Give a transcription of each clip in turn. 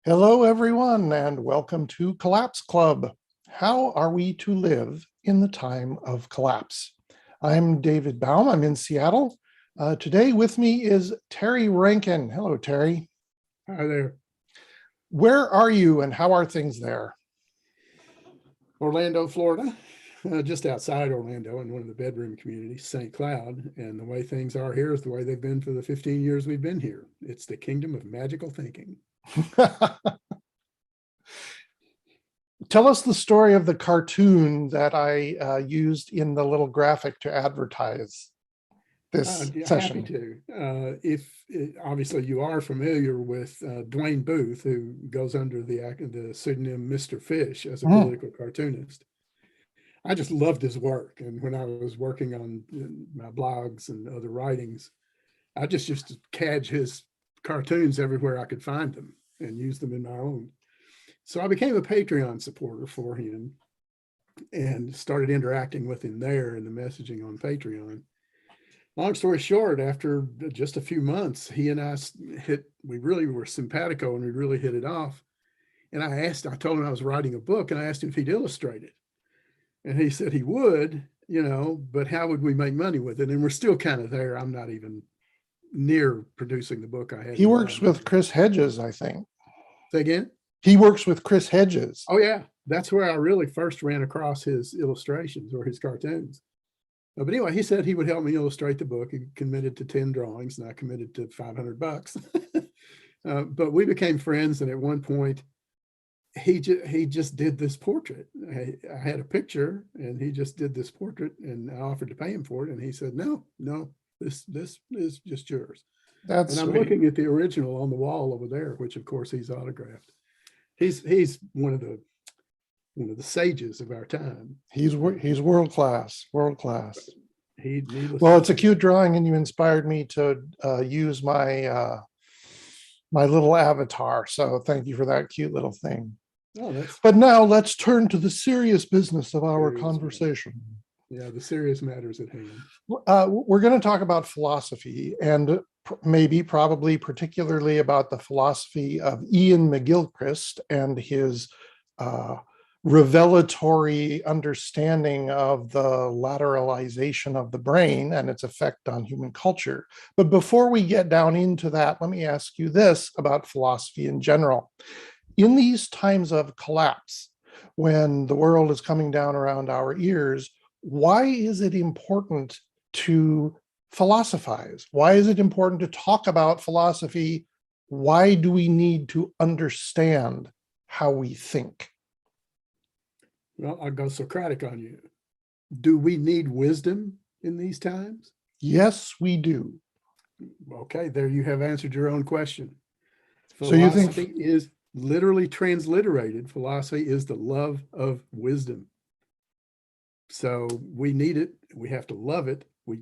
Hello, everyone, and welcome to Collapse Club. How are we to live in the time of collapse? I'm David Baum. I'm in Seattle. Today with me is Terry Rankin. Hello, Terry. Hi there. Where are you and how are things there? Orlando, Florida, just outside Orlando in one of the bedroom communities, St. Cloud. And the way things are here is the way they've been for the 15 years we've been here. It's the kingdom of magical thinking. Tell us the story of the cartoon that I used in the little graphic to advertise this session. Happy to. Obviously you are familiar with Dwayne Booth, who goes under the pseudonym Mr. Fish as a political cartoonist. I just loved his work. And when I was working on my blogs and other writings, I just used to cadge his cartoons everywhere I could find them and use them in my own. So I became a Patreon supporter for him and started interacting with him there in the messaging on Patreon. Long story short, after just a few months, he and I we really were simpatico and we really hit it off. And I told him I was writing a book and I asked him if he'd illustrate it. And he said he would, but how would we make money with it? And we're still kind of there. I'm not even near producing the book I had. He works with Chris Hedges, I think. Say again? He works with Chris Hedges. Oh, yeah. That's where I really first ran across his illustrations or his cartoons. But anyway, he said he would help me illustrate the book. He committed to 10 drawings and I committed to $500. But we became friends. And at one point, he just did this portrait. I had a picture and he just did this portrait and I offered to pay him for it. And he said, no, this is just yours. That's and I'm sweet. Looking at the original on the wall over there, which of course he's autographed. He's one of the sages of our time. He's world class. Well, It's a cute drawing, and you inspired me to use my my little avatar. So thank you for that cute little thing. But now let's turn to the serious business of our conversation. Yeah, the serious matters at hand. We're going to talk about philosophy, and probably particularly about the philosophy of Ian McGilchrist and his revelatory understanding of the lateralization of the brain and its effect on human culture. But before we get down into that, let me ask you this about philosophy in general. In these times of collapse, when the world is coming down around our ears, why is it important to philosophize? Why is it important to talk about philosophy? Why do we need to understand how we think? Well, I'll go Socratic on you. Do we need wisdom in these times? Yes, we do. Okay, there you have answered your own question. Philosophy is literally transliterated. Philosophy is the love of wisdom. So we need it. We have to love it. We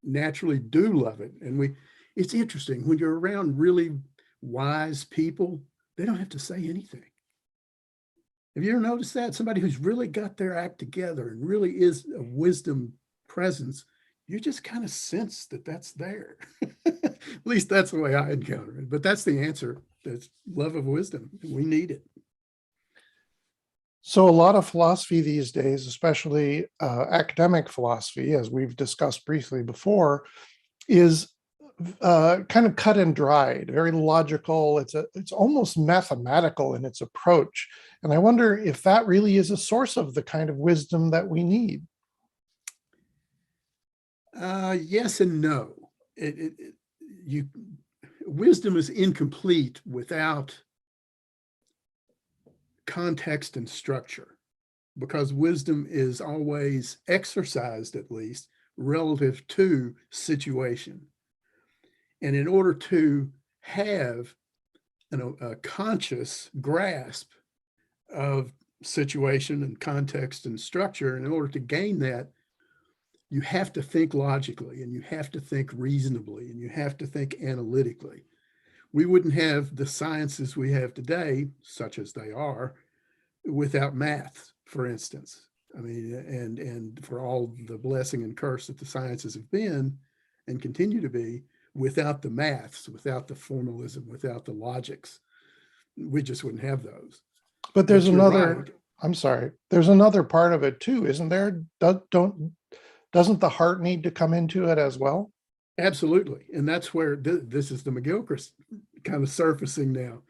naturally do love it. And it's interesting when you're around really wise people, they don't have to say anything. Have you ever noticed that? Somebody who's really got their act together and really is a wisdom presence, you just kind of sense that that's there. At least that's the way I encounter it. But that's the answer. That's love of wisdom. We need it. So a lot of philosophy these days, especially academic philosophy, as we've discussed briefly before, is kind of cut and dried, very logical. It's almost mathematical in its approach. And I wonder if that really is a source of the kind of wisdom that we need. Yes and no. Wisdom is incomplete without context and structure, because wisdom is always exercised, at least, relative to situation. And in order to have a conscious grasp of situation and context and structure, in order to gain that, you have to think logically and you have to think reasonably and you have to think analytically. We wouldn't have the sciences we have today, such as they are, without math, for instance. I mean, and for all the blessing and curse that the sciences have been and continue to be, without the maths, without the formalism, without the logics, we just wouldn't have those. But there's But you're another, right. I'm sorry, there's another part of it too, isn't there? Doesn't the heart need to come into it as well? Absolutely. And that's where this is the McGilchrist kind of surfacing now.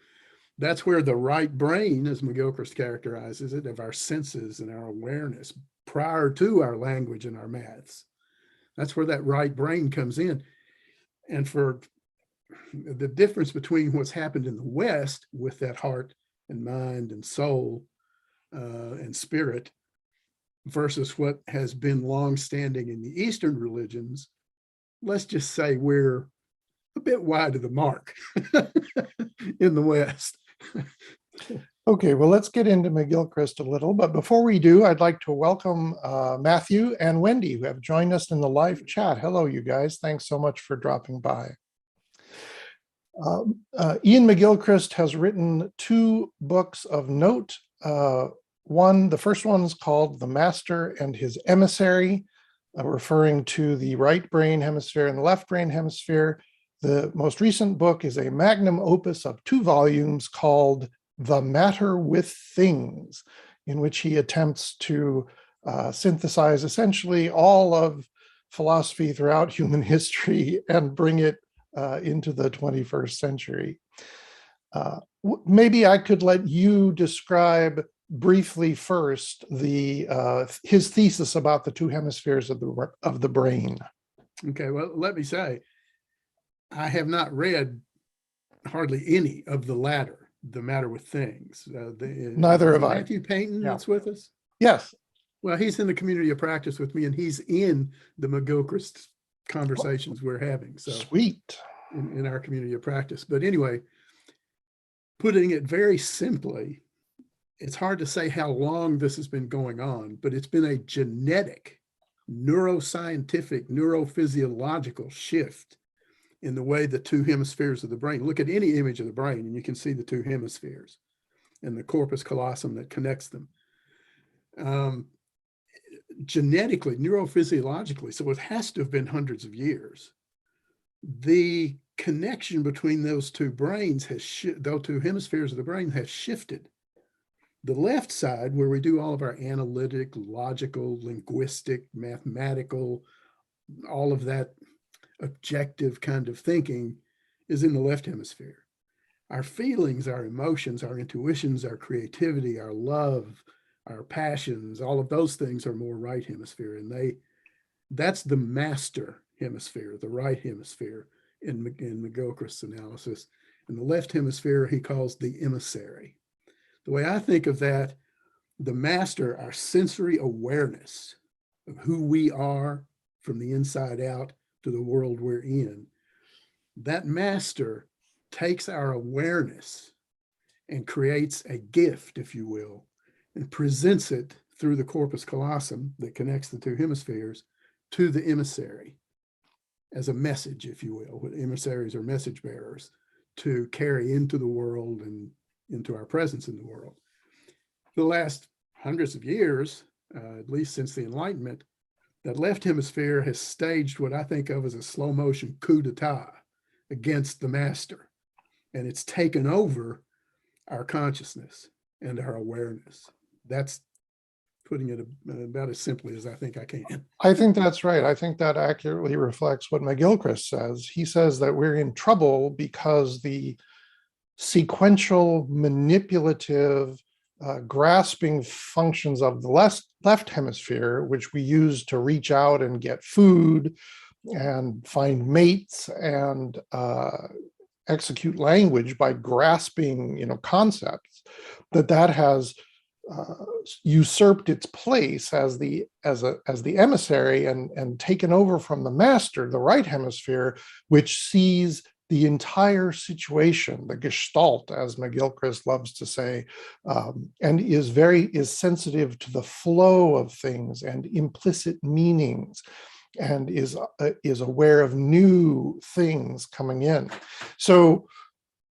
That's where the right brain, as McGilchrist characterizes it, of our senses and our awareness prior to our language and our maths. That's where that right brain comes in. And for the difference between what's happened in the West with that heart and mind and soul and spirit versus what has been longstanding in the Eastern religions, let's just say we're a bit wide of the mark in the West. Okay, well, let's get into McGilchrist a little, but before we do, I'd like to welcome Matthew and Wendy, who have joined us in the live chat. Hello, you guys. Thanks so much for dropping by. Ian McGilchrist has written 2 books of note. The first one is called The Master and His Emissary, referring to the right brain hemisphere and the left brain hemisphere. The most recent book is a magnum opus of 2 volumes called The Matter with Things, in which he attempts to synthesize essentially all of philosophy throughout human history and bring it into the 21st century. Maybe I could let you describe briefly first his thesis about the 2 hemispheres of the brain. Okay, well, let me say, I have not read hardly any of the latter, The Matter with Things. Neither have I. Matthew Payton that's with us? Yes. Well, he's in the community of practice with me, and he's in the McGilchrist conversations we're having. So sweet. In our community of practice. But anyway, putting it very simply, it's hard to say how long this has been going on, but it's been a genetic, neuroscientific, neurophysiological shift in the way the 2 hemispheres of the brain. Look at any image of the brain and you can see the 2 hemispheres and the corpus callosum that connects them. Genetically, neurophysiologically, so it has to have been hundreds of years. The connection between those 2 brains those 2 hemispheres of the brain has shifted. The left side, where we do all of our analytic, logical, linguistic, mathematical, all of that objective kind of thinking, is in the left hemisphere. Our feelings, our emotions, our intuitions, our creativity, our love, our passions, all of those things are more right hemisphere. And that's the master hemisphere, the right hemisphere in McGilchrist's analysis. And the left hemisphere he calls the emissary. The way I think of that, the master, our sensory awareness of who we are from the inside out to the world we're in, that master takes our awareness and creates a gift, if you will, and presents it through the corpus callosum that connects the 2 hemispheres to the emissary as a message, if you will. Emissaries are message bearers to carry into the world and into our presence in the world. For the last hundreds of years, at least since the Enlightenment, that left hemisphere has staged what I think of as a slow motion coup d'etat against the master. And it's taken over our consciousness and our awareness. That's putting it about as simply as I think I can. I think that's right. I think that accurately reflects what McGilchrist says. He says that we're in trouble because the sequential, manipulative, grasping functions of the left hemisphere, which we use to reach out and get food and find mates and execute language by grasping, concepts, that has usurped its place as the emissary and taken over from the master, the right hemisphere, which sees the entire situation, the gestalt, as McGilchrist loves to say, and is sensitive to the flow of things and implicit meanings, and is aware of new things coming in. So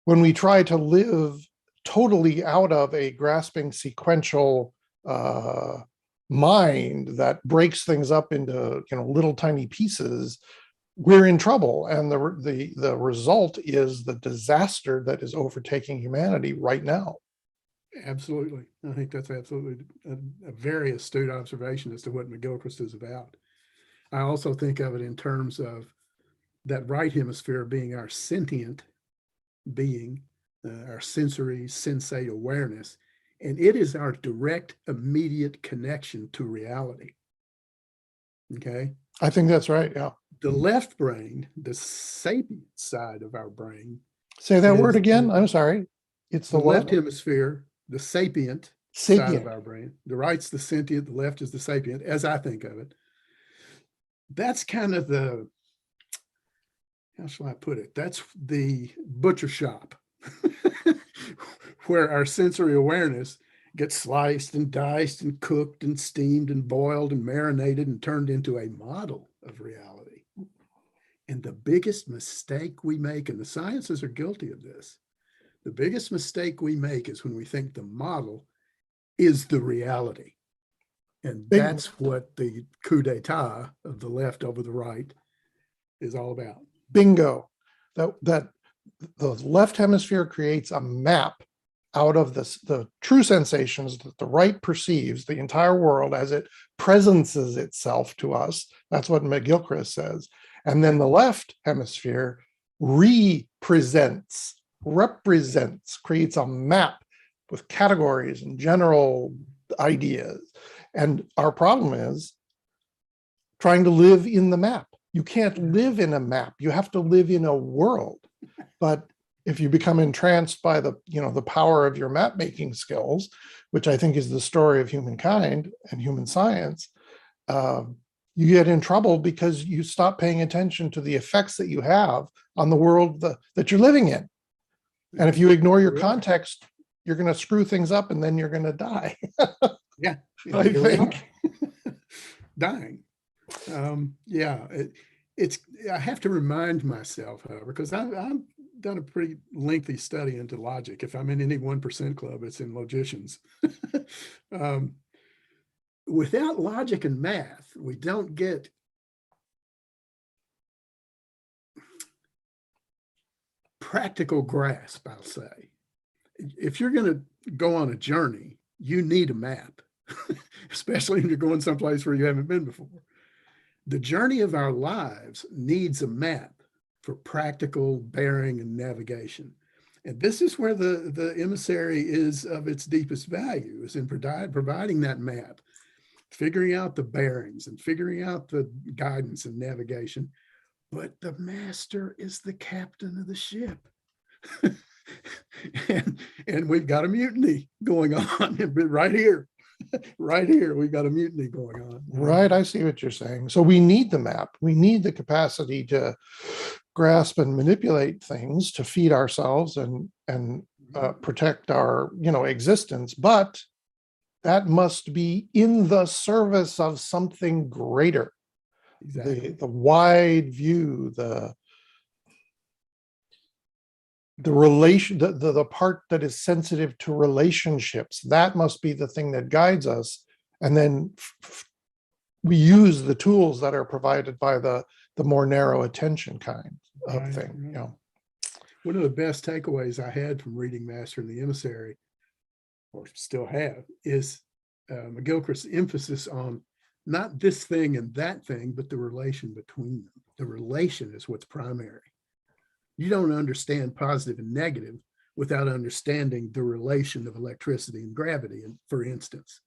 when we try to live totally out of a grasping sequential mind that breaks things up into little tiny pieces, we're in trouble. And the result is the disaster that is overtaking humanity right now. Absolutely. I think that's absolutely a very astute observation as to what McGilchrist is about. I also think of it in terms of that right hemisphere being our sentient being, our sensory sensate awareness, and it is our direct, immediate connection to reality. Okay. I think that's right. Yeah. The left brain, the sapient side of our brain. Say that word again. I'm sorry. It's the left hemisphere, the sapient side of our brain. The right's the sentient, the left is the sapient, as I think of it. That's kind of the, how shall I put it? That's the butcher shop where our sensory awareness gets sliced and diced and cooked and steamed and boiled and marinated and turned into a model of reality. And the biggest mistake we make, and the sciences are guilty of this, the biggest mistake we make is when we think the model is the reality. And that's what the coup d'etat of the left over the right is all about. Bingo. That the left hemisphere creates a map out of the true sensations that the right perceives, the entire world as it presences itself to us. That's what McGilchrist says. And then the left hemisphere represents, creates a map with categories and general ideas. And our problem is trying to live in the map. You can't live in a map. You have to live in a world. But if you become entranced by the power of your map making skills, which I think is the story of humankind and human science, you get in trouble because you stop paying attention to the effects that you have on the world that you're living in. And if you ignore your context, you're going to screw things up and then you're going to die. Yeah, I think. Dying. Yeah, I have to remind myself, however, because I've done a pretty lengthy study into logic. If I'm in any 1% club, it's in logicians. Without logic and math, we don't get practical grasp, I'll say. If you're going to go on a journey, you need a map, especially if you're going someplace where you haven't been before. The journey of our lives needs a map for practical bearing and navigation. And this is where the emissary is of its deepest value, is in providing that map, figuring out the bearings and figuring out the guidance and navigation. But the master is the captain of the ship. and we've got a mutiny going on right here. Right here, we've got a mutiny going on. Right, I see what you're saying. So we need the map. We need the capacity to grasp and manipulate things to feed ourselves and protect our existence. But that must be in the service of something greater. Exactly. The wide view, the relation, the part that is sensitive to relationships, that must be the thing that guides us. And then we use the tools that are provided by the more narrow attention kind of thing. Right. One of the best takeaways I had from reading Master and the Emissary, or still have, is McGilchrist's emphasis on not this thing and that thing, but the relation between them. The relation is what's primary. You don't understand positive and negative without understanding the relation of electricity and gravity. And for instance,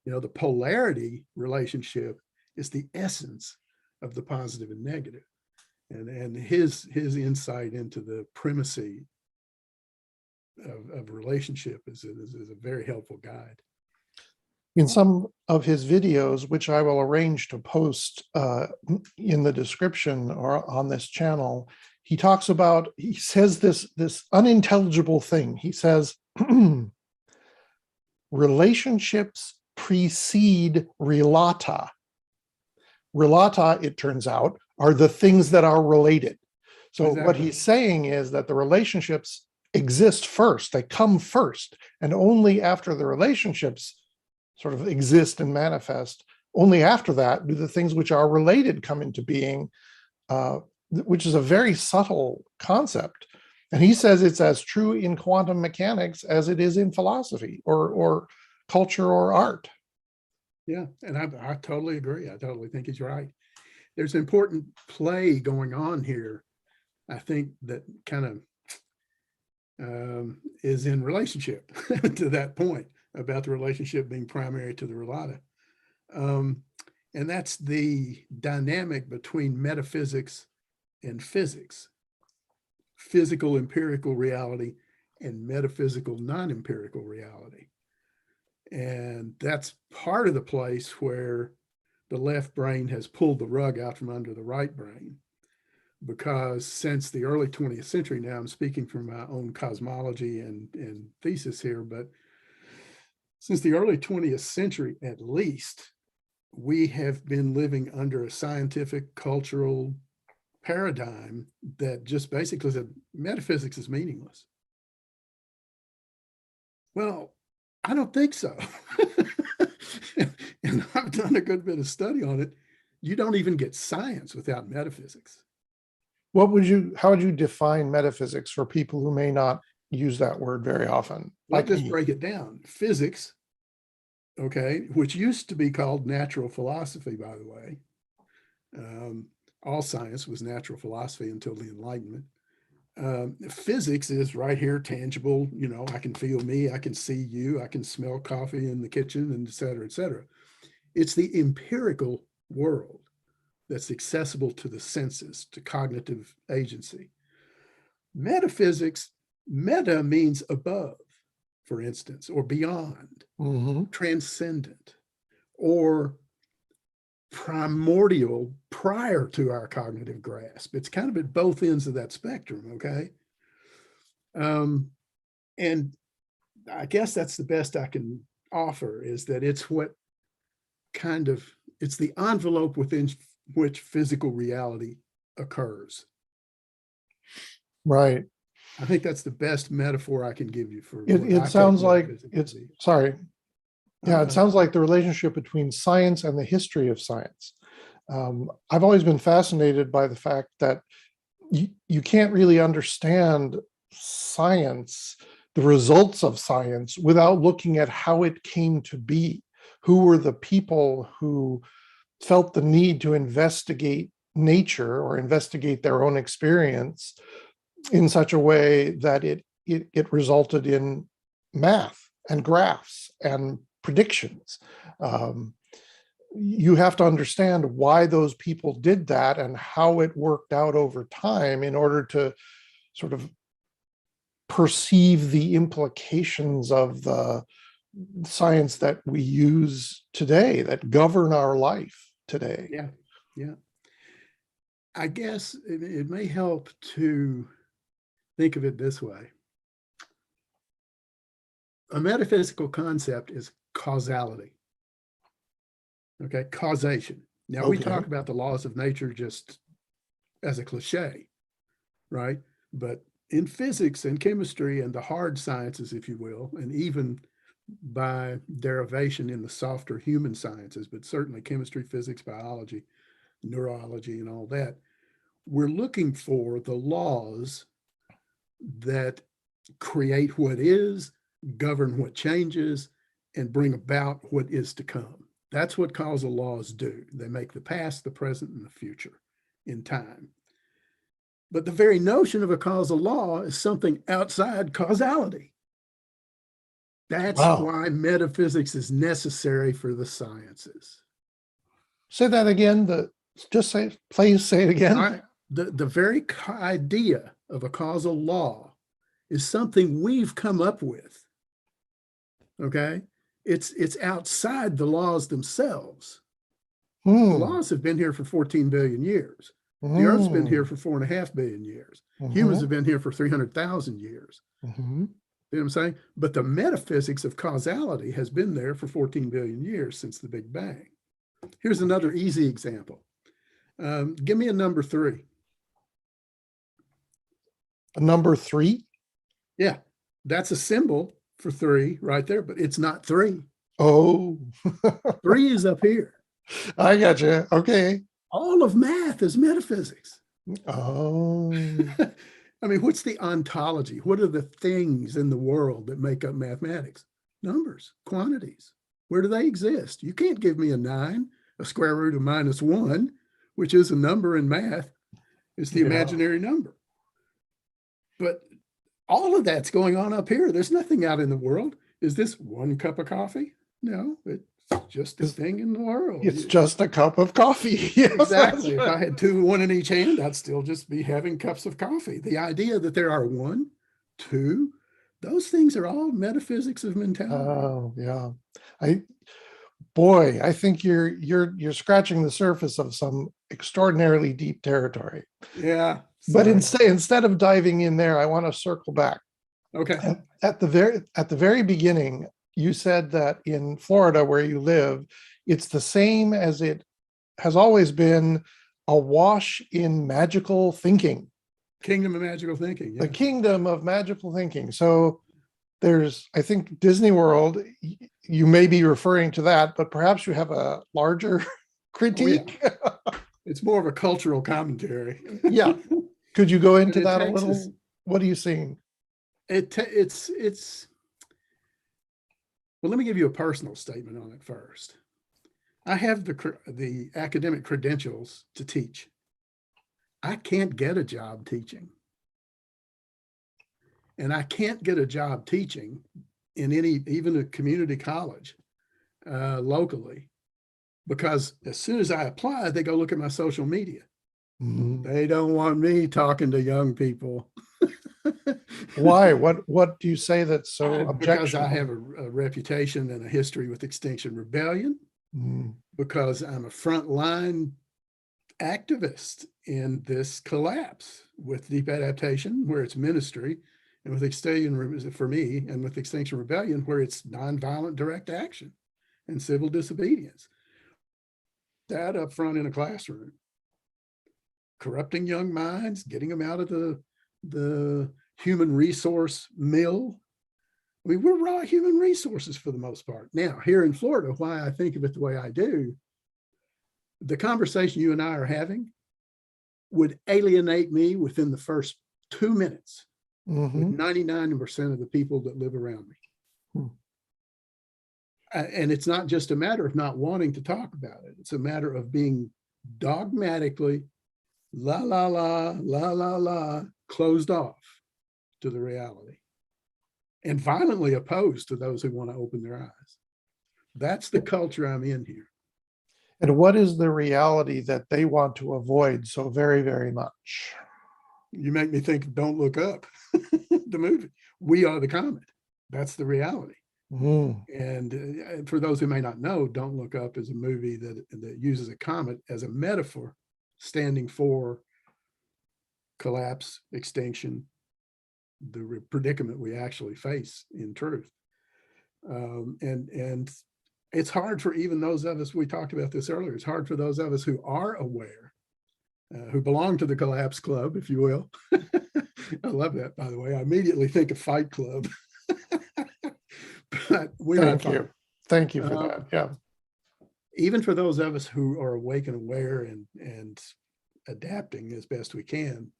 the polarity relationship is the essence of the positive and negative. And his insight into the primacy of relationship is a very helpful guide. In some of his videos, which I will arrange to post in the description or on this channel, he says this unintelligible thing. He says, relationships precede relata. Relata, it turns out, are the things that are related. So exactly. What he's saying is that the relationships exist first, they come first, and only after the relationships sort of exist and manifest, only after that do the things which are related come into being, which is a very subtle concept. And he says it's as true in quantum mechanics as it is in philosophy or culture or art. Yeah, and I totally agree. I totally think he's right. There's an important play going on here, I think, that kind of is in relationship to that point about the relationship being primary to the relata. And that's the dynamic between metaphysics and physics, physical empirical reality and metaphysical non-empirical reality. And that's part of the place where the left brain has pulled the rug out from under the right brain. Because since the early 20th century, now I'm speaking from my own cosmology and thesis here, but since the early 20th century, at least, we have been living under a scientific, cultural paradigm that just basically said metaphysics is meaningless. Well, I don't think so. And I've done a good bit of study on it. You don't even get science without metaphysics. How would you define metaphysics for people who may not use that word very often? Like, let's break it down. Physics, okay, which used to be called natural philosophy, by the way. All science was natural philosophy until the Enlightenment. Physics is right here, tangible. You know, I can feel me, I can see you, I can smell coffee in the kitchen, and et cetera, et cetera. It's the empirical world that's accessible to the senses, to cognitive agency. Metaphysics, meta means above, for instance, or beyond, transcendent, or primordial, prior to our cognitive grasp. It's kind of at both ends of that spectrum, okay? And I guess that's the best I can offer, is that it's it's the envelope within which physical reality occurs. Right. I think that's the best metaphor I can give you for it sounds like it's sorry. Yeah, it sounds like the relationship between science and the history of science. I've always been fascinated by the fact that you can't really understand science, the results of science, without looking at how it came to be. Who were the people who felt the need to investigate nature or investigate their own experience in such a way that it resulted in math and graphs and predictions. You have to understand why those people did that and how it worked out over time in order to sort of perceive the implications of the science that we use today, that govern our life today. Yeah, yeah. I guess it may help to think of it this way. A metaphysical concept is causality. Okay, causation. Now, we talk about the laws of nature just as a cliche, right? But in physics and chemistry and the hard sciences, if you will, and even by derivation in the softer human sciences, but certainly chemistry, physics, biology, neurology, and all that, we're looking for the laws that create what is, govern what changes, and bring about what is to come. That's what causal laws do. They make the past, the present, and the future in time. But the very notion of a causal law is something outside causality. That's why metaphysics is necessary for the sciences. Say that again. Please say it again. All right. The very idea of a causal law is something we've come up with. Okay? It's outside the laws themselves. The laws have been here for 14 billion years. The Earth's been here for 4.5 billion years. Humans have been here for 300,000 years. You know what I'm saying? But the metaphysics of causality has been there for 14 billion years since the Big Bang. Here's another easy example. Give me a number 3. A number 3? Yeah, that's a symbol for 3 right there, but it's not 3. Oh. 3 is up here. I got you. Okay. All of math is metaphysics. Oh, I mean, what's the ontology? What are the things in the world that make up mathematics? Numbers, quantities. Where do they exist? You can't give me a 9, a square root of -1, which is a number in math. It's the yeah. imaginary number. But all of that's going on up here. There's nothing out in the world. Is this 1 cup of coffee? No, it's just a thing in the world. It's just a cup of coffee. Yes, Exactly. If I had 2, 1 in each hand, I'd still just be having cups of coffee. The idea that there are 1, 2, those things are all metaphysics of mentality. Oh, yeah. I Boy, I think you're scratching the surface of some extraordinarily deep territory. Yeah. But So, instead of diving in there, I want to circle back. okay. At the very beginning, you said that in Florida, where you live, it's the same as it has always been, awash in magical thinking, Kingdom of magical thinking. the Yes. kingdom of magical thinking. So there's, I think, Disney World, you may be referring to that, but perhaps you have a larger critique. Oh, yeah. It's more of a cultural commentary. Yeah. Could you go into But it that a takes us, little? What are you seeing? it's well, let me give you a personal statement on it first. I have the academic credentials to teach. I can't get a job teaching. And I can't get a job teaching in even a community college locally, because as soon as I apply, they go look at my social media. Mhm. They don't want me talking to young people. Why? What do you say that's so Because I objectionable? have a reputation and a history with Extinction Rebellion, Mm. because I'm a frontline activist in this collapse with Deep Adaptation, where it's ministry, and with Extinction, for me, and with Extinction Rebellion, where it's nonviolent direct action and civil disobedience. That up front in a classroom, corrupting young minds, getting them out of the human resource mill. I mean, we're raw human resources for the most part. Now, here in Florida, why I think of it the way I do, the conversation you and I are having would alienate me within the first 2 minutes with Mhm. 99% of the people that live around me. Hmm. And it's not just a matter of not wanting to talk about it. It's a matter of being dogmatically, la, la, la, la, la, la, closed off to the reality, and violently opposed to those who want to open their eyes. That's the culture I'm in here. And what is the reality that they want to avoid so very, very much? You make me think of Don't Look Up, the movie. We are the comet. That's the reality. Mm. And for those who may not know, Don't Look Up is a movie that uses a comet as a metaphor, standing for collapse, extinction, the predicament we actually face in truth. And it's hard for even those of us, we talked about this earlier, it's hard for those of us who are aware, who belong to the collapse club, if you will. I love that, by the way. I immediately think of Fight Club. But we're not Thank you. fighting. Thank you for that. Yeah. Even for those of us who are awake and aware and adapting as best we can,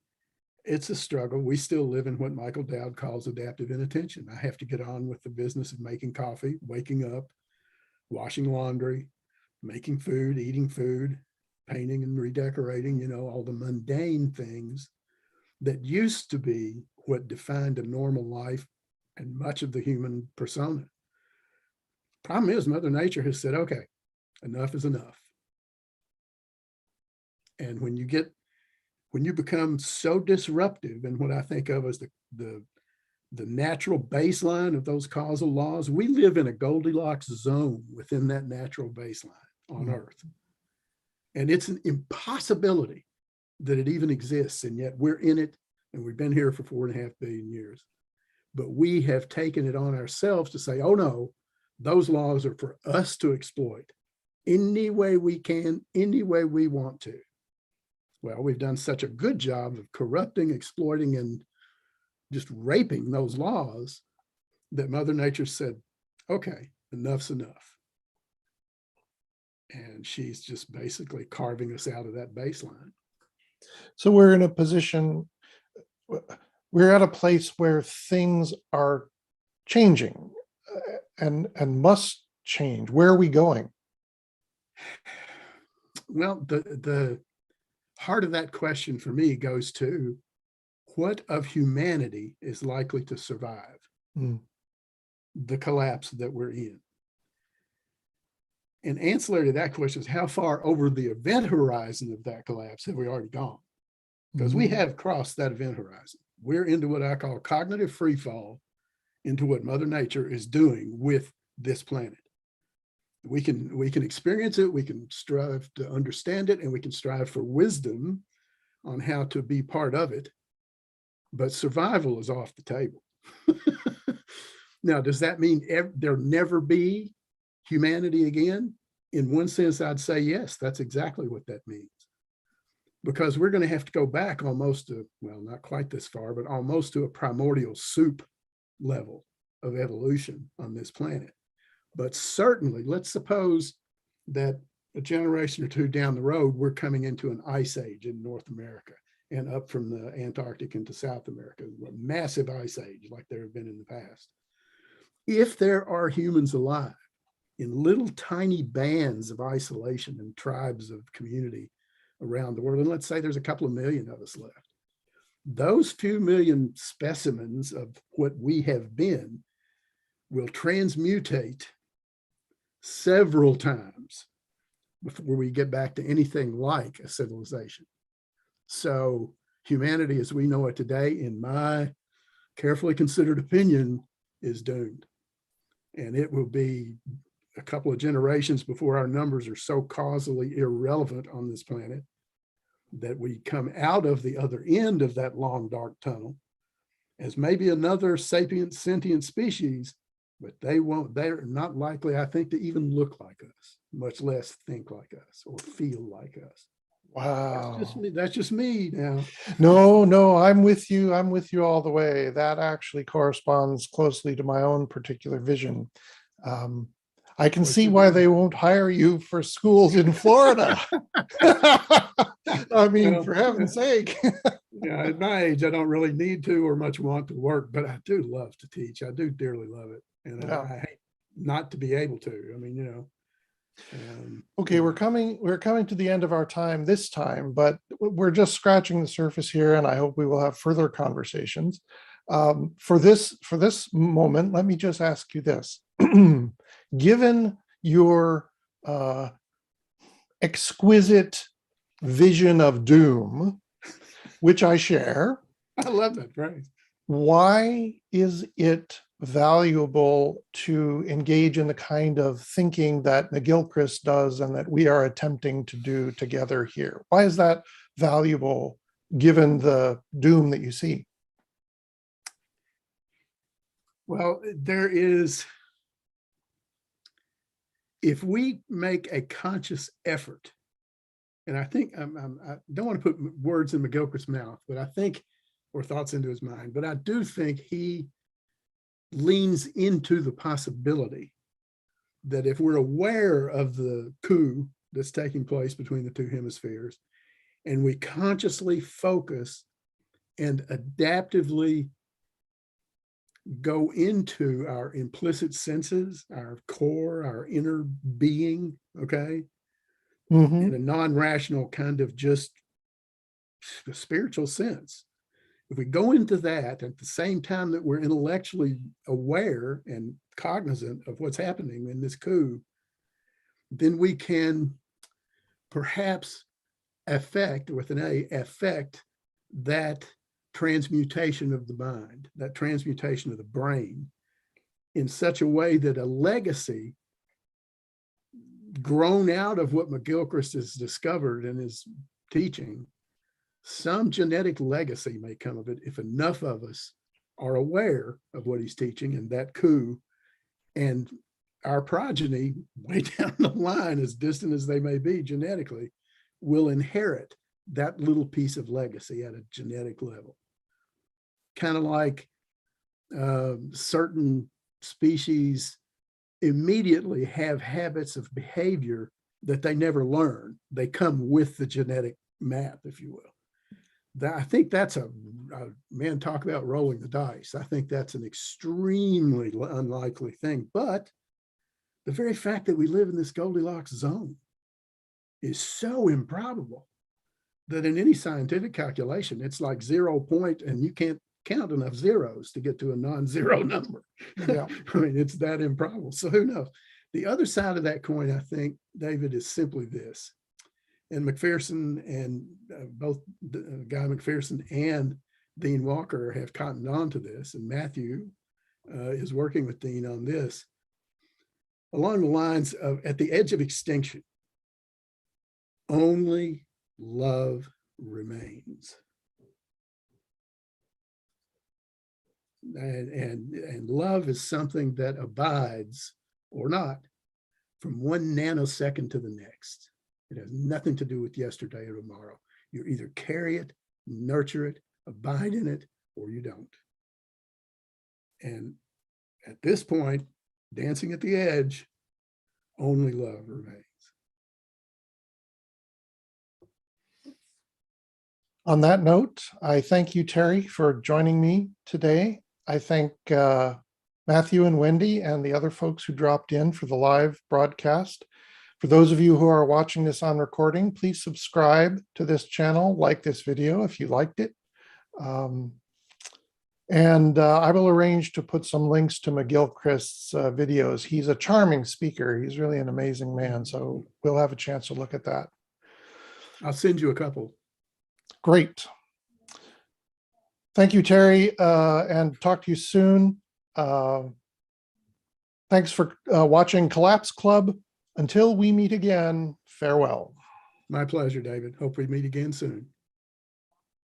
it's a struggle. We still live in what Michael Dowd calls adaptive inattention. I have to get on with the business of making coffee, waking up, washing laundry, making food, eating food, painting and redecorating, all the mundane things that used to be what defined a normal life and much of the human persona. Problem is, Mother Nature has said, okay, enough is enough. And when you become so disruptive in what I think of as the natural baseline of those causal laws, we live in a Goldilocks zone within that natural baseline on Earth. And it's an impossibility that it even exists. And yet we're in it, and we've been here for 4.5 billion years. But we have taken it on ourselves to say, oh no, those laws are for us to exploit any way we can, any way we want to. Well, we've done such a good job of corrupting, exploiting, and just raping those laws that Mother Nature said, okay, enough's enough. And she's just basically carving us out of that baseline. So we're in a position, we're at a place where things are changing and must change. Where are we going? Well, the heart of that question for me goes to what of humanity is likely to survive the collapse that we're in? And ancillary to that question is how far over the event horizon of that collapse have we already gone? Because we have crossed that event horizon. We're into what I call cognitive free fall into what Mother Nature is doing with this planet. We can experience it, we can strive to understand it, and we can strive for wisdom on how to be part of it. But survival is off the table. Now, does that mean there'll never be humanity again? In one sense, I'd say yes, that's exactly what that means. Because we're going to have to go back almost to, well, not quite this far, but almost to a primordial soup level of evolution on this planet. But certainly, let's suppose that a generation or two down the road, we're coming into an ice age in North America and up from the Antarctic into South America, a massive ice age like there have been in the past. If there are humans alive in little tiny bands of isolation and tribes of community around the world, and let's say there's a couple of million of us left, those few million specimens of what we have been will transmutate several times before we get back to anything like a civilization. So humanity as we know it today, in my carefully considered opinion, is doomed. And it will be a couple of generations before our numbers are so causally irrelevant on this planet that we come out of the other end of that long, dark tunnel as maybe another sapient, sentient species, but they're not likely, I think, to even look like us, much less think like us or feel like us. Wow. That's just me now. No, I'm with you. I'm with you all the way. That actually corresponds closely to my own particular vision. I can see why they won't hire you for schools in Florida. I mean, for heaven's sake. Yeah, at my age, I don't really need to or much want to work, but I do love to teach. I do dearly love it. And I hate not to be able to. I mean, you know. Okay, we're coming to the end of our time this time, but we're just scratching the surface here, and I hope we will have further conversations. For this moment, let me just ask you this. Given your exquisite vision of doom, which I share. I love that phrase. Why is it valuable to engage in the kind of thinking that McGilchrist does and that we are attempting to do together here? Why is that valuable given the doom that you see? Well, there is, if we make a conscious effort, and I think I don't want to put words in McGilchrist's mouth, but I think, or thoughts into his mind, but I do think he leans into the possibility that if we're aware of the coup that's taking place between the two hemispheres, and we consciously focus and adaptively go into our implicit senses, our core, our inner being, okay, in a non-rational kind of just spiritual sense. If we go into that at the same time that we're intellectually aware and cognizant of what's happening in this coup, then we can perhaps affect, with an A, affect that transmutation of the mind, that transmutation of the brain in such a way that a legacy grown out of what McGilchrist has discovered in his teaching, some genetic legacy may come of it if enough of us are aware of what he's teaching and that coup, and our progeny way down the line, as distant as they may be genetically, will inherit that little piece of legacy at a genetic level. Kind of like certain species immediately have habits of behavior that they never learn. They come with the genetic map, if you will. I think that's a man, talk about rolling the dice. I think that's an extremely unlikely thing. But the very fact that we live in this Goldilocks zone is so improbable that in any scientific calculation, it's like 0 point, and you can't count enough zeros to get to a non-zero number. Yeah. I mean, it's that improbable. So who knows? The other side of that coin, I think, David, is simply this. And McPherson and both Guy McPherson and Dean Walker have cottoned on to this, and Matthew is working with Dean on this, along the lines of, at the edge of extinction, only love remains. And love is something that abides or not from 1 nanosecond to the next. It has nothing to do with yesterday or tomorrow. You either carry it, nurture it, abide in it, or you don't. And at this point, dancing at the edge, only love remains. On that note, I thank you, Terry, for joining me today. I thank Matthew and Wendy and the other folks who dropped in for the live broadcast. For those of you who are watching this on recording, please subscribe to this channel, like this video if you liked it. And I will arrange to put some links to McGilchrist's videos. He's a charming speaker. He's really an amazing man. So we'll have a chance to look at that. I'll send you a couple. Great. Thank you, Terry, and talk to you soon. Thanks for watching Collapse Club. Until we meet again, farewell. My pleasure, David. Hope we meet again soon.